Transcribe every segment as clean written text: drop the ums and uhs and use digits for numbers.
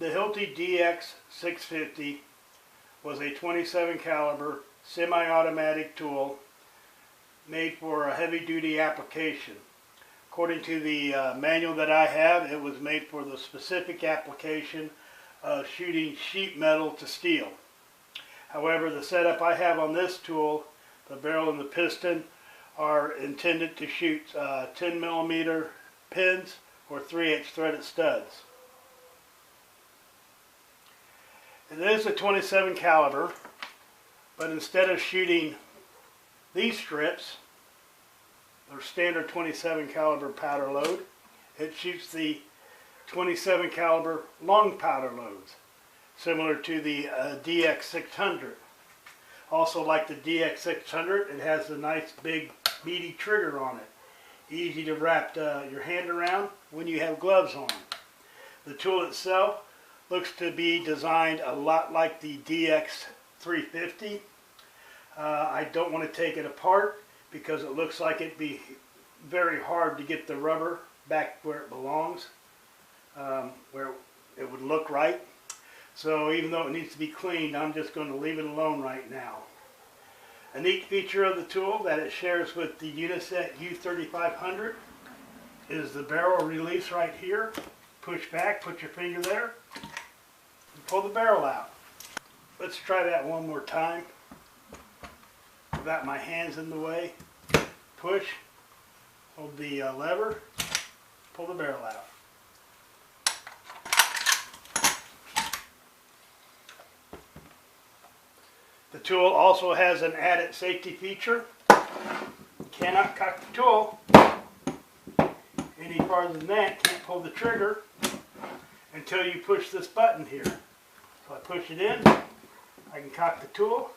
The Hilti DX650 was a 27 caliber semi-automatic tool made for a heavy-duty application. According to the manual that I have, it was made for the specific application of shooting sheet metal to steel. However, the setup I have on this tool, the barrel and the piston, are intended to shoot 10 millimeter pins or 3/8 threaded studs. It is a 27 caliber, but instead of shooting these strips, their standard 27 caliber powder load, it shoots the 27 caliber long powder loads, similar to the DX600. Also, like the DX600, it has a nice big meaty trigger on it, easy to wrap your hand around when you have gloves on. The tool itself looks to be designed a lot like the DX350. I don't want to take it apart because it looks like it'd be very hard to get the rubber back where it belongs, where it would look right. So even though it needs to be cleaned, I'm just going to leave it alone right now. A neat feature of the tool that it shares with the Uniset U3500 is the barrel release right here. Push back, put your finger there, and pull the barrel out. Let's try that one more time without my hands in the way. Push, hold the lever, pull the barrel out. The tool also has an added safety feature. You cannot cock the tool any farther than that. Can't pull the trigger until you push this button here. So I push it in, I can cock the tool,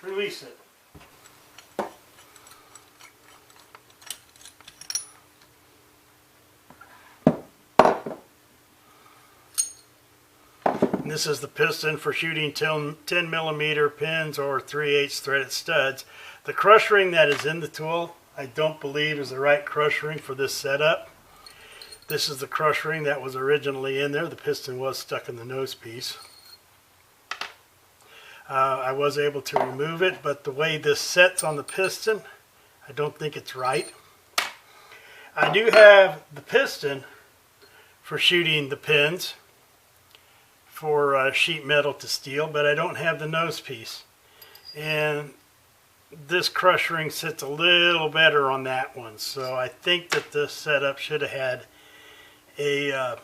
release it. And this is the piston for shooting 10 millimeter pins or 3/8 threaded studs. The crush ring that is in the tool, I don't believe is the right crush ring for this setup. This is the crush ring that was originally in there. The piston was stuck in the nose piece. I was able to remove it, but the way this sets on the piston, I don't think it's right. I do have the piston for shooting the pins for sheet metal to steel, but I don't have the nose piece. And this crush ring sits a little better on that one, so I think that this setup should have had a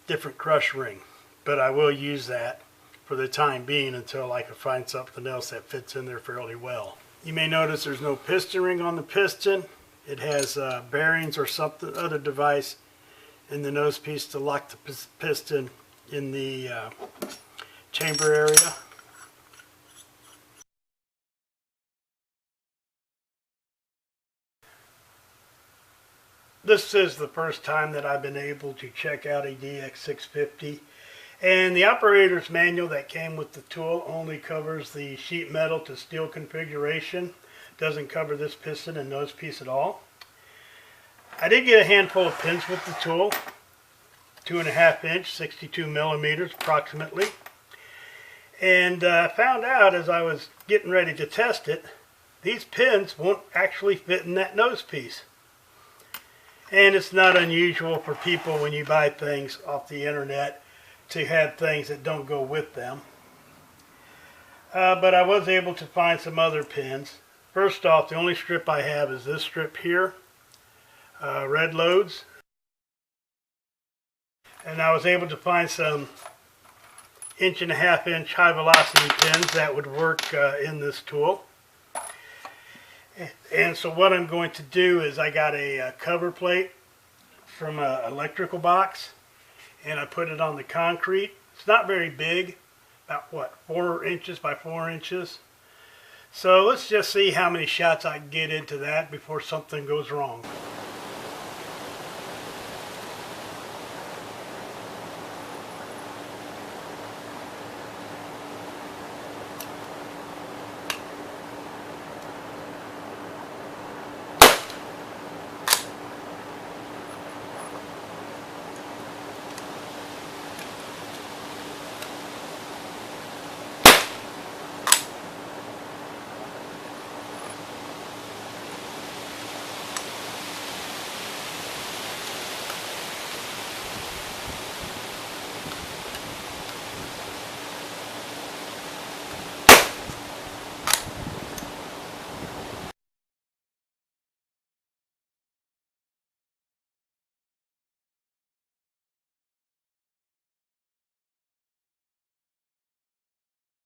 different crush ring, but I will use that for the time being until I can find something else that fits in there fairly well. You may notice there's no piston ring on the piston. It has bearings or something other device in the nose piece to lock the piston in the chamber area. This is the first time that I've been able to check out a DX650, and the operator's manual that came with the tool only covers the sheet metal to steel configuration. Doesn't cover this piston and nose piece at all. I did get a handful of pins with the tool, 2.5 inch, 62 millimeters approximately, and found out as I was getting ready to test it, these pins won't actually fit in that nose piece. And it's not unusual for people when you buy things off the internet to have things that don't go with them. But I was able to find some other pins. First off, the only strip I have is this strip here, red loads. And I was able to find some 1.5 inch high velocity pins that would work in this tool. And so what I'm going to do is I got a cover plate from an electrical box, and I put it on the concrete. It's not very big, about what, 4 inches by 4 inches. So let's just see how many shots I can get into that before something goes wrong.